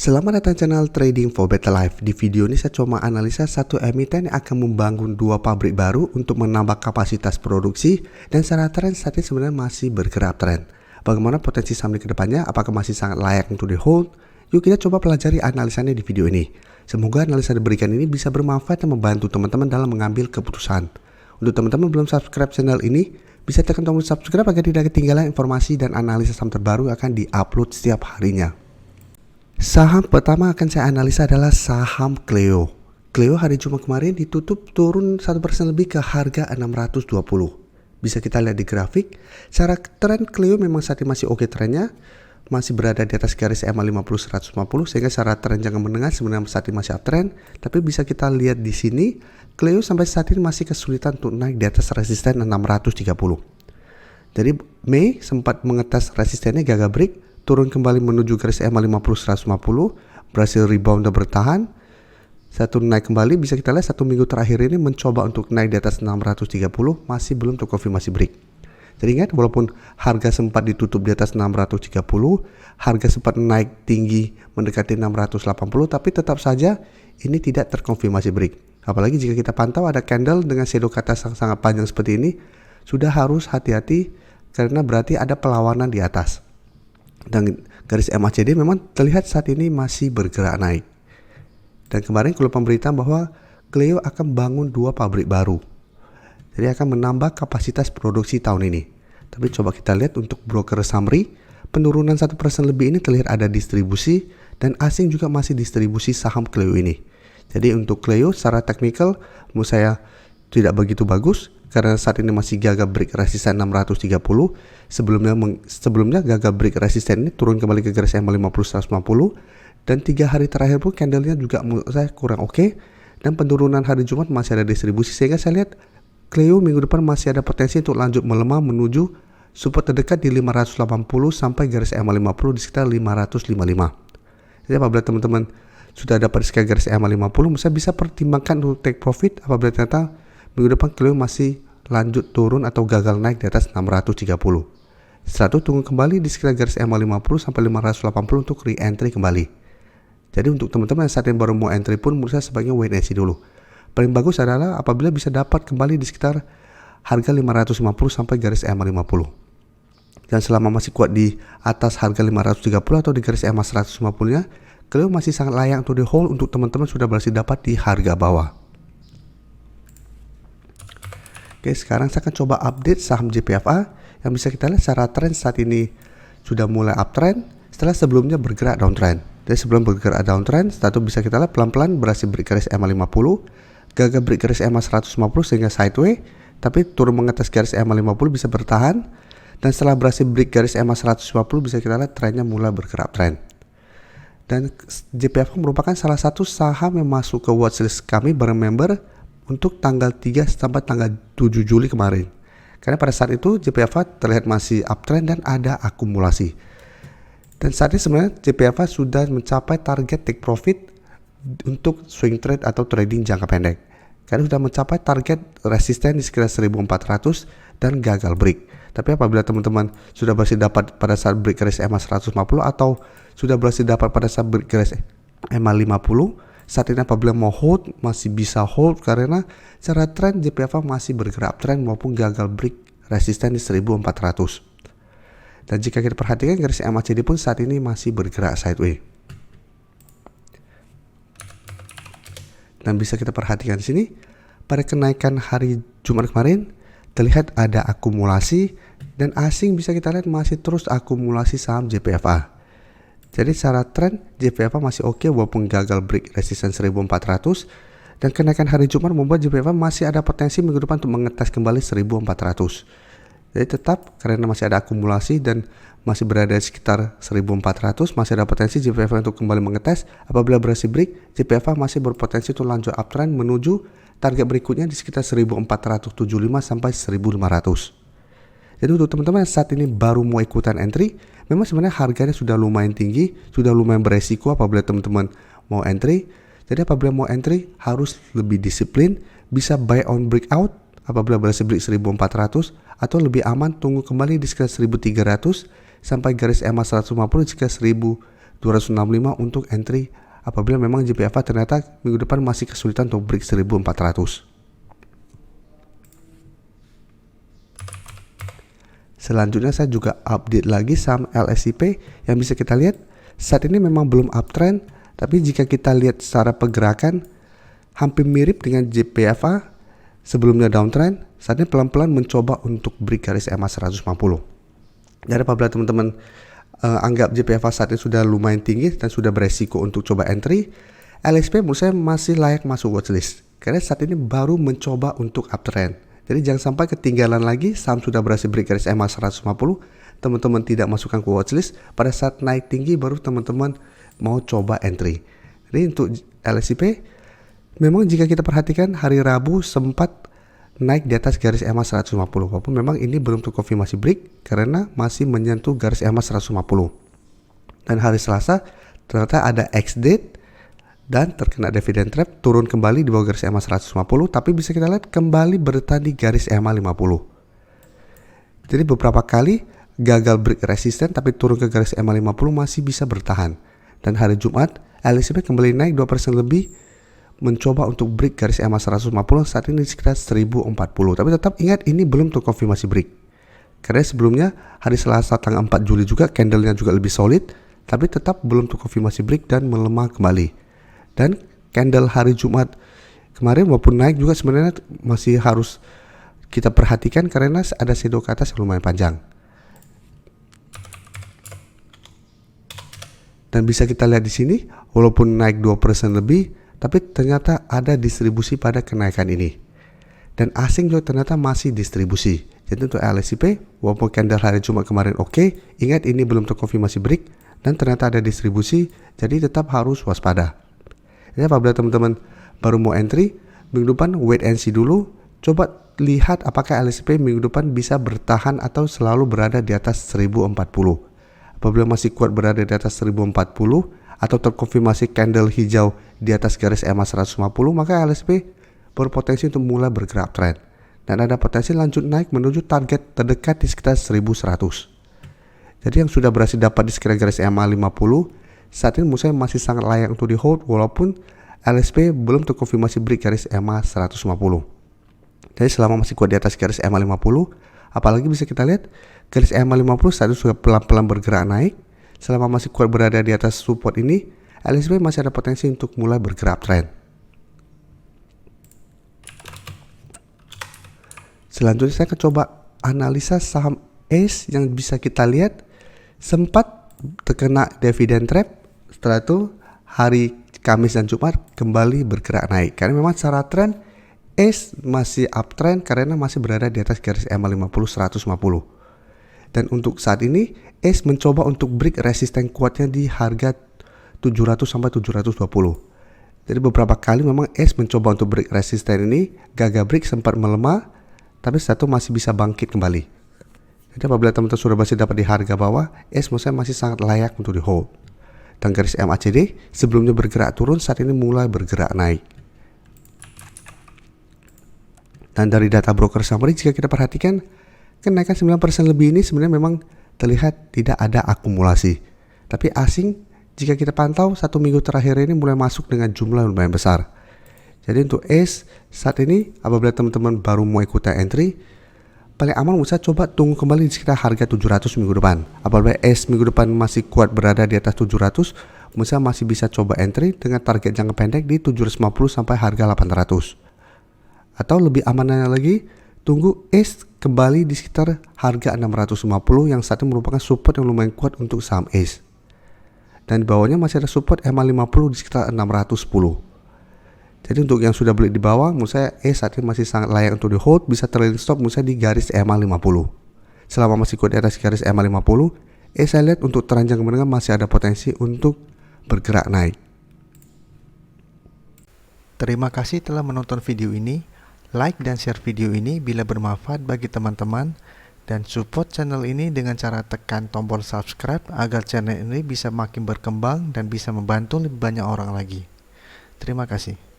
Selamat datang channel Trading for Better Life. Di video ini saya coba analisa satu emiten yang akan membangun dua pabrik baru untuk menambah kapasitas produksi, dan secara tren saat ini sebenarnya masih bergerak tren. Bagaimana potensi saham ke depannya? Apakah masih sangat layak untuk di hold? Yuk kita coba pelajari analisanya di video ini. Semoga analisa diberikan ini bisa bermanfaat dan membantu teman-teman dalam mengambil keputusan. Untuk teman-teman belum subscribe channel ini, bisa tekan tombol subscribe agar tidak ketinggalan informasi dan analisa saham terbaru yang akan diupload setiap harinya. Saham pertama akan saya analisa adalah saham Cleo. Cleo hari Jumat kemarin ditutup turun 1% lebih ke harga 620. Bisa kita lihat di grafik. Secara tren Cleo memang saat ini masih oke trennya. Masih berada di atas garis EMA 50-150, sehingga secara tren jangka menengah sebenarnya saat ini masih uptrend. Tapi bisa kita lihat di sini, Cleo sampai saat ini masih kesulitan untuk naik di atas resisten 630. Jadi Mei sempat mengetes resistennya, gagal break, turun kembali menuju garis EMA 50-150, berhasil rebound dan bertahan. Satu naik kembali, bisa kita lihat satu minggu terakhir ini mencoba untuk naik di atas 630, masih belum terkonfirmasi break. Jadi ingat, walaupun harga sempat ditutup di atas 630, harga sempat naik tinggi mendekati 680, tapi tetap saja ini tidak terkonfirmasi break. Apalagi jika kita pantau ada candle dengan shadow ke atas yang sangat panjang seperti ini, sudah harus hati-hati karena berarti ada perlawanan di atas. Dan garis MACD memang terlihat saat ini masih bergerak naik. Dan kemarin keluar pemberitaan bahwa Cleo akan bangun dua pabrik baru. Jadi akan menambah kapasitas produksi tahun ini. Tapi coba kita lihat untuk broker summary, penurunan 1% lebih ini terlihat ada distribusi, dan asing juga masih distribusi saham Cleo ini. Jadi untuk Cleo secara teknikal menurut saya tidak begitu bagus, karena saat ini masih gagal break resisten 630. Sebelumnya gagal break resisten ini turun kembali ke garis EMA 50-150, dan 3 hari terakhir pun candlenya juga menurut saya kurang oke, dan penurunan hari Jumat masih ada distribusi, sehingga saya lihat Cleo minggu depan masih ada potensi untuk lanjut melemah menuju support terdekat di 580 sampai garis EMA 50 di sekitar 555. Jadi apabila teman-teman sudah dapat di sekitar garis EMA 50, saya bisa pertimbangkan untuk take profit apabila ternyata minggu depan Cleo masih lanjut turun atau gagal naik di atas 630. Setelah itu tunggu kembali di sekitar garis EMA 50 sampai 580 untuk re-entry kembali. Jadi untuk teman-teman yang saat ini baru mau entry pun menurut saya sebaiknya wait and see dulu. Paling bagus adalah apabila bisa dapat kembali di sekitar harga 550 sampai garis EMA 50. Dan selama masih kuat di atas harga 530 atau di garis EMA 150-nya, Cleo masih sangat layak untuk di hold untuk teman-teman sudah berhasil dapat di harga bawah. Oke, sekarang saya akan coba update saham JPFA yang bisa kita lihat secara tren saat ini sudah mulai uptrend setelah sebelumnya bergerak downtrend. Jadi sebelum bergerak downtrend, setelah itu bisa kita lihat pelan-pelan berhasil break garis EMA 50, gagal break garis EMA 150 sehingga sideway, tapi turun mengatas garis EMA 50 bisa bertahan, dan setelah berhasil break garis EMA 150 bisa kita lihat trennya mulai bergerak trend. Dan JPFA merupakan salah satu saham yang masuk ke watchlist kami bareng member untuk tanggal 3 sampai tanggal 7 Juli kemarin. Karena pada saat itu JPFA terlihat masih uptrend dan ada akumulasi. Dan saat ini sebenarnya JPFA sudah mencapai target take profit untuk swing trade atau trading jangka pendek. Karena sudah mencapai target resisten di sekitar 1400 dan gagal break. Tapi apabila teman-teman sudah berhasil dapat pada saat break garis EMA 150 atau sudah berhasil dapat pada saat break garis EMA 50, saat ini apabila mau hold masih bisa hold karena secara tren JPFA masih bergerak tren maupun gagal break resisten di 1400. Dan jika kita perhatikan garis MACD pun saat ini masih bergerak sideways. Dan bisa kita perhatikan di sini pada kenaikan hari Jumat kemarin terlihat ada akumulasi, dan asing bisa kita lihat masih terus akumulasi saham JPFA. Jadi secara tren JPFA masih oke walaupun gagal break resisten 1400, dan kenaikan hari Jumat membuat JPFA masih ada potensi minggu depan untuk mengetes kembali 1400. Jadi tetap karena masih ada akumulasi dan masih berada di sekitar 1400, masih ada potensi JPFA untuk kembali mengetes. Apabila berhasil break, JPFA masih berpotensi untuk lanjut uptrend menuju target berikutnya di sekitar 1475 sampai 1500. Jadi untuk teman-teman yang saat ini baru mau ikutan entry, memang sebenarnya harganya sudah lumayan tinggi, sudah lumayan beresiko apabila teman-teman mau entry. Jadi apabila mau entry harus lebih disiplin, bisa buy on breakout apabila berhasil break 1400, atau lebih aman tunggu kembali di sekitar 1300 sampai garis EMA 150 di sekitar 1000 265 untuk entry apabila memang JPFA ternyata minggu depan masih kesulitan untuk break 1400. Selanjutnya saya juga update lagi saham LSIP yang bisa kita lihat saat ini memang belum uptrend, tapi jika kita lihat secara pergerakan hampir mirip dengan JPFA sebelumnya downtrend, saat ini pelan-pelan mencoba untuk break garis EMA 150. Jadi apabila teman-teman anggap JPFA saat ini sudah lumayan tinggi dan sudah beresiko untuk coba entry, LSP menurut saya masih layak masuk watchlist karena saat ini baru mencoba untuk uptrend. Jadi jangan sampai ketinggalan lagi, saham sudah berhasil break garis EMA 150, teman-teman tidak masukkan ke watchlist, pada saat naik tinggi baru teman-teman mau coba entry. Jadi untuk LSIP, memang jika kita perhatikan hari Rabu sempat naik di atas garis EMA 150, walaupun memang ini belum terkonfirmasi break karena masih menyentuh garis EMA 150. Dan hari Selasa ternyata ada X-date dan terkena dividend trap, turun kembali di bawah garis EMA 150, tapi bisa kita lihat kembali bertahan di garis EMA 50. Jadi beberapa kali gagal break resisten tapi turun ke garis EMA 50 masih bisa bertahan. Dan hari Jumat LSIP kembali naik 2% lebih, mencoba untuk break garis EMA 150, saat ini sekitar 1040. Tapi tetap ingat ini belum terkonfirmasi break. Karena sebelumnya hari Selasa tanggal 4 Juli juga candlenya juga lebih solid, tapi tetap belum terkonfirmasi break dan melemah kembali. Dan candle hari Jumat kemarin walaupun naik juga sebenarnya masih harus kita perhatikan karena ada shadow ke atas yang lumayan panjang. Dan bisa kita lihat di sini walaupun naik 2% lebih, tapi ternyata ada distribusi pada kenaikan ini. Dan asing juga ternyata masih distribusi. Jadi untuk LSIP walaupun candle hari Jumat kemarin oke, ingat ini belum terkonfirmasi break dan ternyata ada distribusi, jadi tetap harus waspada. Jadi apabila teman-teman baru mau entry, minggu depan wait and see dulu, coba lihat apakah LSIP minggu depan bisa bertahan atau selalu berada di atas 1040. Apabila masih kuat berada di atas 1040 atau terkonfirmasi candle hijau di atas garis EMA 150, maka LSIP berpotensi untuk mulai bergerak trend dan ada potensi lanjut naik menuju target terdekat di sekitar 1100. Jadi yang sudah berhasil dapat di sekitar garis EMA 50 saat ini menurut saya masih sangat layak untuk di hold walaupun LSP belum terkonfirmasi break garis EMA 150. Jadi selama masih kuat di atas garis EMA 50, apalagi bisa kita lihat garis EMA 50 saat ini sudah pelan-pelan bergerak naik. Selama masih kuat berada di atas support ini, LSP masih ada potensi untuk mulai bergerak trend. Selanjutnya saya akan coba analisa saham ACE yang bisa kita lihat sempat terkena dividend trap. Setelah itu hari Kamis dan Jumat kembali bergerak naik karena memang secara tren ACE masih uptrend karena masih berada di atas garis EMA 50 150. Dan untuk saat ini ACE mencoba untuk break resisten kuatnya di harga 700 sampai 720. Jadi beberapa kali memang ACE mencoba untuk break resisten ini, gagal break sempat melemah, tapi setelah itu masih bisa bangkit kembali. Jadi apabila teman-teman sudah masih dapat di harga bawah, ACE menurut saya masih sangat layak untuk di hold. Dan garis MACD sebelumnya bergerak turun, saat ini mulai bergerak naik. Dan dari data broker summary jika kita perhatikan, kenaikan 9% lebih ini sebenarnya memang terlihat tidak ada akumulasi. Tapi asing jika kita pantau satu minggu terakhir ini mulai masuk dengan jumlah lumayan besar. Jadi untuk ACE saat ini apabila teman-teman baru mau ikutan entry, paling aman bisa coba tunggu kembali di sekitar harga 700 minggu depan. Apabila ACE minggu depan masih kuat berada di atas 700, Musa masih bisa coba entry dengan target jangka pendek di 750 sampai harga 800. Atau lebih amannya lagi, tunggu ACE kembali di sekitar harga 650 yang saat ini merupakan support yang lumayan kuat untuk saham ACE. Dan di bawahnya masih ada support EMA 50 di sekitar 610. Jadi untuk yang sudah beli di bawah, menurut saya saat ini masih sangat layak untuk di hold, bisa trailing stop menurut saya di garis EMA 50. Selama masih kuat di atas garis EMA 50, saya lihat untuk teranjang ke menengah masih ada potensi untuk bergerak naik. Terima kasih telah menonton video ini. Like dan share video ini bila bermanfaat bagi teman-teman, dan support channel ini dengan cara tekan tombol subscribe agar channel ini bisa makin berkembang dan bisa membantu lebih banyak orang lagi. Terima kasih.